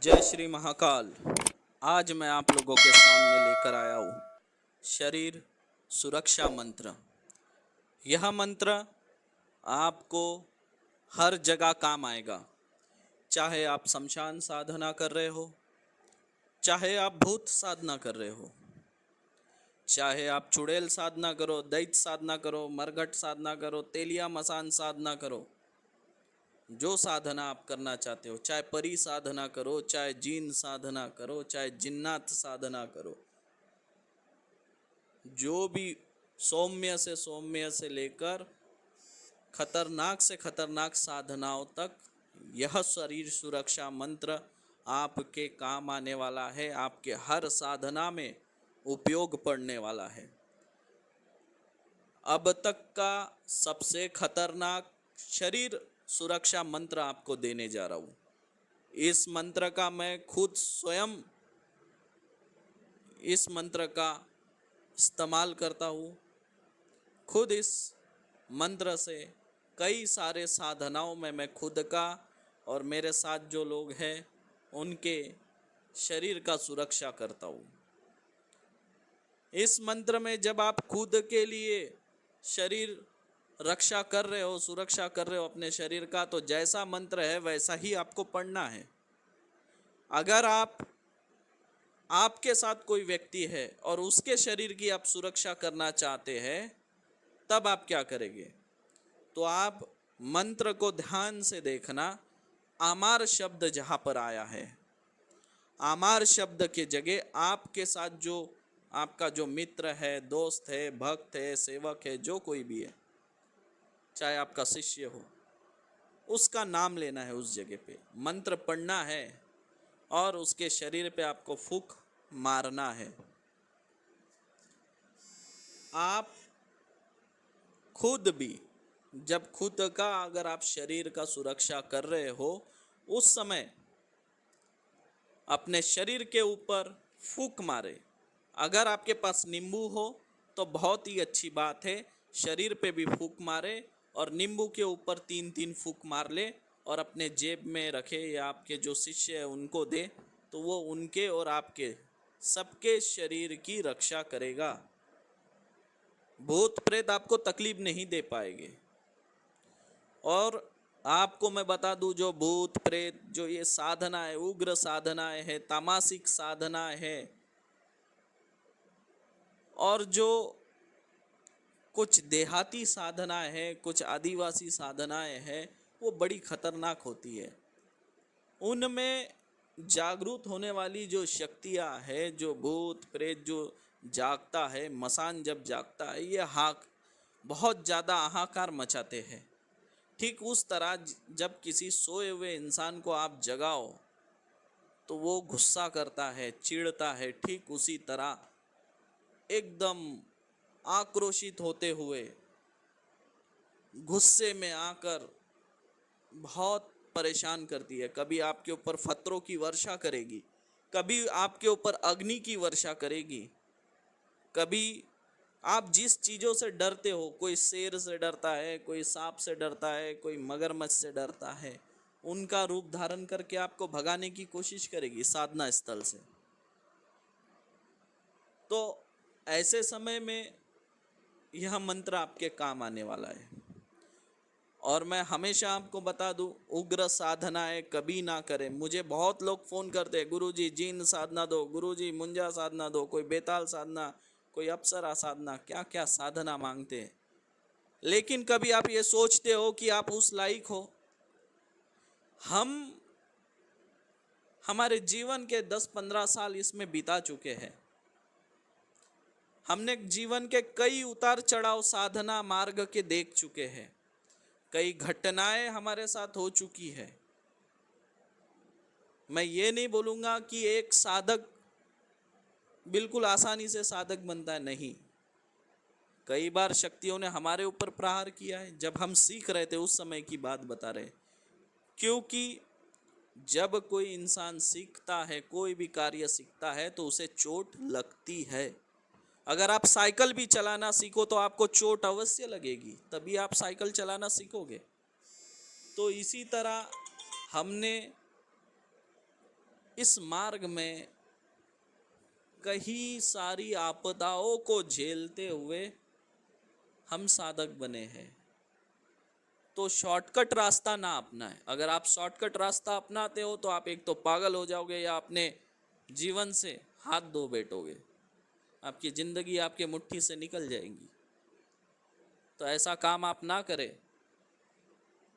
जय श्री महाकाल। आज मैं आप लोगों के सामने लेकर आया हूँ शरीर सुरक्षा मंत्र। यह मंत्र आपको हर जगह काम आएगा। चाहे आप शमशान साधना कर रहे हो, चाहे आप भूत साधना कर रहे हो, चाहे आप चुड़ैल साधना करो, दैत्य साधना करो, मरघट साधना करो, तेलिया मसान साधना करो, जो साधना आप करना चाहते हो, चाहे परी साधना करो, चाहे जीन साधना करो, चाहे जिन्नात साधना करो, जो भी सौम्य से लेकर खतरनाक से खतरनाक साधनाओं तक यह शरीर सुरक्षा मंत्र आपके काम आने वाला है। आपके हर साधना में उपयोग पड़ने वाला है। अब तक का सबसे खतरनाक शरीर सुरक्षा मंत्र आपको देने जा रहा हूँ। इस मंत्र का मैं खुद स्वयं इस मंत्र का इस्तेमाल करता हूँ। खुद इस मंत्र से कई सारे साधनाओं में मैं खुद का और मेरे साथ जो लोग हैं उनके शरीर का सुरक्षा करता हूँ। इस मंत्र में जब आप खुद के लिए शरीर रक्षा कर रहे हो, सुरक्षा कर रहे हो अपने शरीर का, तो जैसा मंत्र है वैसा ही आपको पढ़ना है। अगर आपके साथ कोई व्यक्ति है और उसके शरीर की आप सुरक्षा करना चाहते हैं, तब आप क्या करेंगे? तो आप मंत्र को ध्यान से देखना। आमार शब्द जहां पर आया है, आमार शब्द के जगह आपके साथ जो आपका जो मित्र है, दोस्त है, भक्त है, सेवक है, जो कोई भी है, चाहे आपका शिष्य हो, उसका नाम लेना है। उस जगह पे मंत्र पढ़ना है और उसके शरीर पे आपको फूंक मारना है। आप खुद भी जब खुद का अगर आप शरीर का सुरक्षा कर रहे हो, उस समय अपने शरीर के ऊपर फूंक मारे। अगर आपके पास नींबू हो तो बहुत ही अच्छी बात है, शरीर पे भी फूंक मारे और नींबू के ऊपर 3-3 फूंक मार ले और अपने जेब में रखे या आपके जो शिष्य है उनको दे, तो वो उनके और आपके सबके शरीर की रक्षा करेगा। भूत प्रेत आपको तकलीफ नहीं दे पाएंगे। और आपको मैं बता दूं, जो भूत प्रेत जो ये साधना है, उग्र साधनाएं है, तामसिक साधनाएं है, और जो कुछ देहाती साधनाएं हैं, कुछ आदिवासी साधनाएं हैं, वो बड़ी खतरनाक होती है। उनमें जागरूक होने वाली जो शक्तियां है, जो भूत प्रेत जो जागता है, मसान जब जागता है, ये बहुत ज़्यादा हाहाकार मचाते हैं। ठीक उस तरह जब किसी सोए हुए इंसान को आप जगाओ तो वो गुस्सा करता है, चिढ़ता है। ठीक उसी तरह एकदम आक्रोशित होते हुए, गुस्से में आकर बहुत परेशान करती है। कभी आपके ऊपर पत्थरों की वर्षा करेगी, कभी आपके ऊपर अग्नि की वर्षा करेगी, कभी आप जिस चीज़ों से डरते हो, कोई शेर से डरता है, कोई सांप से डरता है, कोई मगरमच्छ से डरता है, उनका रूप धारण करके आपको भगाने की कोशिश करेगी साधना स्थल से। तो ऐसे समय में यह मंत्र आपके काम आने वाला है। और मैं हमेशा आपको बता दूं, उग्र साधनाएं कभी ना करें। मुझे बहुत लोग फ़ोन करते हैं, गुरुजी जीन साधना दो, गुरुजी मुंजा साधना दो, कोई बेताल साधना, कोई अप्सरा साधना, क्या क्या साधना मांगते हैं। लेकिन कभी आप ये सोचते हो कि आप उस लायक हो? हमारे जीवन के 10-15 साल इसमें बिता चुके हैं। हमने जीवन के कई उतार चढ़ाव साधना मार्ग के देख चुके हैं। कई घटनाएं हमारे साथ हो चुकी है। मैं ये नहीं बोलूँगा कि एक साधक बिल्कुल आसानी से साधक बनता है, नहीं। कई बार शक्तियों ने हमारे ऊपर प्रहार किया है। जब हम सीख रहे थे उस समय की बात बता रहे, क्योंकि जब कोई इंसान सीखता है, कोई भी कार्य सीखता है, तो उसे चोट लगती है। अगर आप साइकिल भी चलाना सीखो तो आपको चोट अवश्य लगेगी, तभी आप साइकिल चलाना सीखोगे। तो इसी तरह हमने इस मार्ग में कई सारी आपदाओं को झेलते हुए हम साधक बने हैं। तो शॉर्टकट रास्ता ना अपनाएं। अगर आप शॉर्टकट रास्ता अपनाते हो तो आप एक तो पागल हो जाओगे या अपने जीवन से हाथ धो बैठोगे, आपकी ज़िंदगी आपके मुट्ठी से निकल जाएगी। तो ऐसा काम आप ना करें।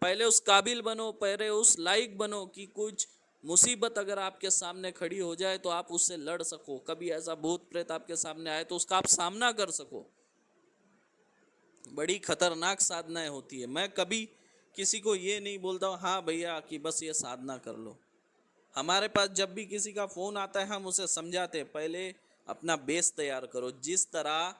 पहले उस काबिल बनो, पहले उस लायक बनो कि कुछ मुसीबत अगर आपके सामने खड़ी हो जाए तो आप उससे लड़ सको। कभी ऐसा भूत प्रेत आपके सामने आए तो उसका आप सामना कर सको। बड़ी खतरनाक साधनाएं होती है। मैं कभी किसी को ये नहीं बोलता हूँ हाँ भैया कि बस ये साधना कर लो। हमारे पास जब भी किसी का फ़ोन आता है हम उसे समझाते हैं पहले अपना बेस तैयार करो। जिस तरह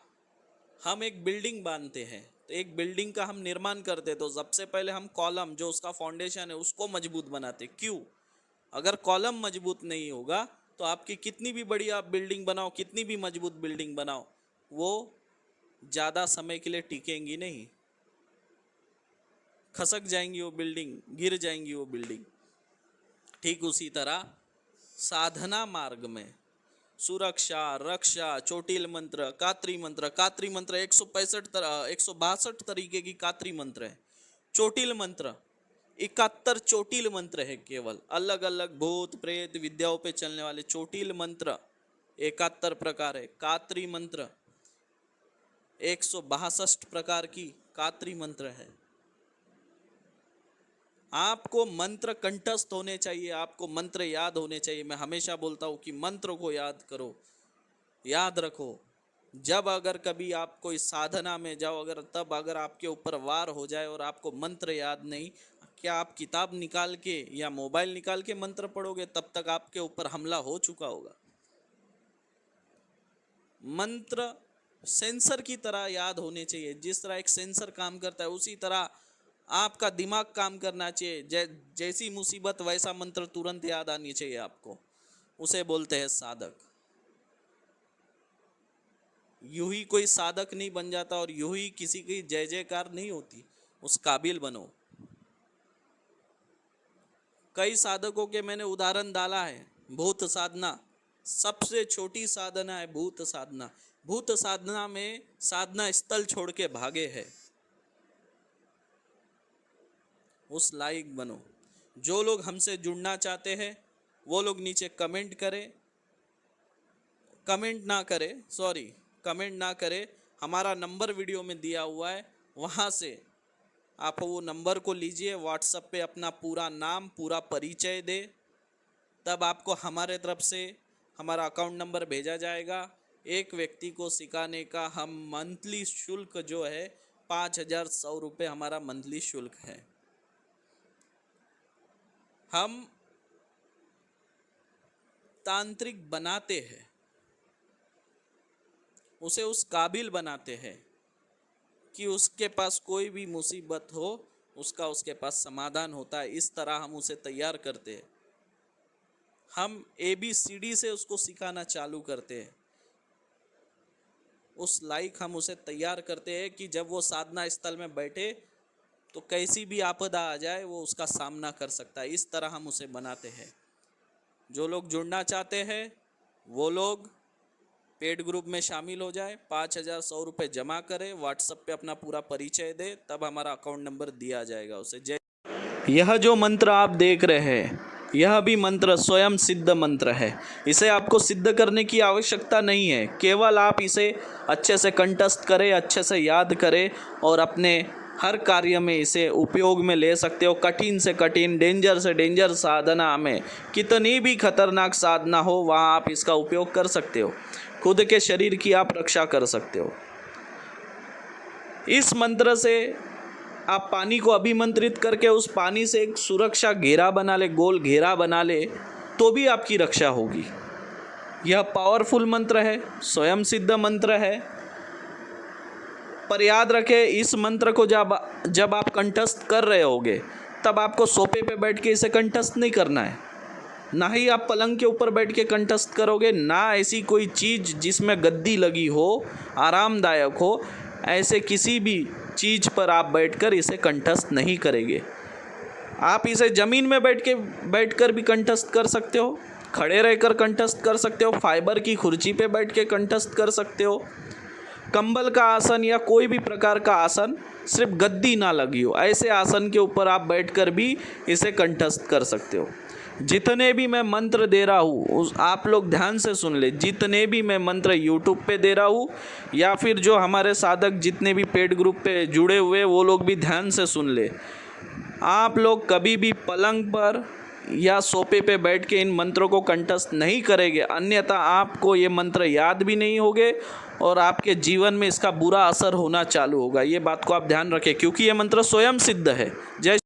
हम एक बिल्डिंग बांधते हैं तो एक बिल्डिंग का हम निर्माण करते हैं तो सबसे पहले हम कॉलम जो उसका फाउंडेशन है उसको मजबूत बनाते। क्यों? अगर कॉलम मजबूत नहीं होगा तो आपकी कितनी भी बड़ी आप बिल्डिंग बनाओ, कितनी भी मजबूत बिल्डिंग बनाओ, वो ज़्यादा समय के लिए टिकेंगी नहीं, खसक जाएंगी वो बिल्डिंग, गिर जाएंगी वो बिल्डिंग। ठीक उसी तरह साधना मार्ग में सुरक्षा, रक्षा, चोटिल मंत्र, कात्री मंत्र। कात्री मंत्र 162 तरीके की कात्री मंत्र है। चोटिल मंत्र 71 चोटिल मंत्र है। केवल अलग अलग भूत प्रेत विद्याओं पे चलने वाले चोटिल मंत्र 71 प्रकार है। कात्री मंत्र 162 प्रकार की कात्री मंत्र है। आपको मंत्र कंठस्थ होने चाहिए, आपको मंत्र याद होने चाहिए। मैं हमेशा बोलता हूँ कि मंत्र को याद करो, याद रखो। जब अगर कभी आप कोई साधना में जाओ अगर तब अगर आपके ऊपर वार हो जाए और आपको मंत्र याद नहीं, क्या आप किताब निकाल के या मोबाइल निकाल के मंत्र पढ़ोगे? तब तक आपके ऊपर हमला हो चुका होगा। मंत्र सेंसर की तरह याद होने चाहिए। जिस तरह एक सेंसर काम करता है उसी तरह आपका दिमाग काम करना चाहिए। जैसी मुसीबत वैसा मंत्र तुरंत याद आनी चाहिए आपको। उसे बोलते हैं साधक। यूं ही कोई साधक नहीं बन जाता और यूं ही किसी की जय जयकार नहीं होती। उस काबिल बनो। कई साधकों के मैंने उदाहरण डाला है। भूत साधना सबसे छोटी साधना है। भूत साधना, भूत साधना में साधना स्थल छोड़ के भागे है। उस लायक बनो। जो लोग हमसे जुड़ना चाहते हैं वो लोग नीचे कमेंट करें, कमेंट ना करें। हमारा नंबर वीडियो में दिया हुआ है, वहाँ से आप वो नंबर को लीजिए, व्हाट्सएप पे अपना पूरा नाम पूरा परिचय दे, तब आपको हमारे तरफ से हमारा अकाउंट नंबर भेजा जाएगा। एक व्यक्ति को सिखाने का हम मंथली शुल्क जो है 5100 रुपये हमारा मंथली शुल्क है। हम तांत्रिक बनाते हैं, उसे उस काबिल बनाते हैं कि उसके पास कोई भी मुसीबत हो उसका उसके पास समाधान होता है। इस तरह हम उसे तैयार करते हैं। हम ABCD से उसको सिखाना चालू करते हैं। उस लायक हम उसे तैयार करते हैं कि जब वो साधना स्थल में बैठे तो कैसी भी आपदा आ जाए वो उसका सामना कर सकता है। इस तरह हम उसे बनाते हैं। जो लोग जुड़ना चाहते हैं वो लोग पेड ग्रुप में शामिल हो जाए, 5100 रुपये जमा करें, व्हाट्सएप पे अपना पूरा परिचय दे, तब हमारा अकाउंट नंबर दिया जाएगा उसे। जय। यह जो मंत्र आप देख रहे हैं यह भी मंत्र स्वयं सिद्ध मंत्र है। इसे आपको सिद्ध करने की आवश्यकता नहीं है। केवल आप इसे अच्छे से कंठस्थ करें, अच्छे से याद करें और अपने हर कार्य में इसे उपयोग में ले सकते हो। कठिन से कठिन, डेंजर से डेंजर साधना में, कितनी भी खतरनाक साधना हो वहाँ आप इसका उपयोग कर सकते हो। खुद के शरीर की आप रक्षा कर सकते हो। इस मंत्र से आप पानी को अभिमंत्रित करके उस पानी से एक सुरक्षा घेरा बना ले, गोल घेरा बना ले, तो भी आपकी रक्षा होगी। यह पावरफुल मंत्र है, स्वयं सिद्ध मंत्र है। पर याद रखें, इस मंत्र को जब आप कंठस्थ कर रहे होगे तब आपको सोफे पे बैठ के इसे कंठस्थ नहीं करना है। ना ही आप पलंग के ऊपर बैठ के कंठस्थ करोगे, ना ऐसी कोई चीज़ जिसमें गद्दी लगी हो, आरामदायक हो, ऐसे किसी भी चीज़ पर आप बैठकर इसे कंठस्थ नहीं करेंगे। आप इसे ज़मीन में बैठकर भी कंठस्थ कर सकते हो, खड़े रहकर कंठस्थ कर सकते हो, फाइबर की कुर्सी पे बैठ के कंठस्थ कर सकते हो, कंबल का आसन या कोई भी प्रकार का आसन, सिर्फ गद्दी ना लगी हो ऐसे आसन के ऊपर आप बैठकर भी इसे कंठस्थ कर सकते हो। जितने भी मैं मंत्र दे रहा हूँ उस आप लोग ध्यान से सुन ले, जितने भी मैं मंत्र यूट्यूब पे दे रहा हूँ या फिर जो हमारे साधक जितने भी पेड ग्रुप पे जुड़े हुए वो लोग भी ध्यान से सुन ले। आप लोग कभी भी पलंग पर या सोफे पे बैठ के इन मंत्रों को कंठस्थ नहीं करेंगे, अन्यथा आपको ये मंत्र याद भी नहीं होंगे और आपके जीवन में इसका बुरा असर होना चालू होगा। ये बात को आप ध्यान रखें क्योंकि ये मंत्र स्वयं सिद्ध है। जय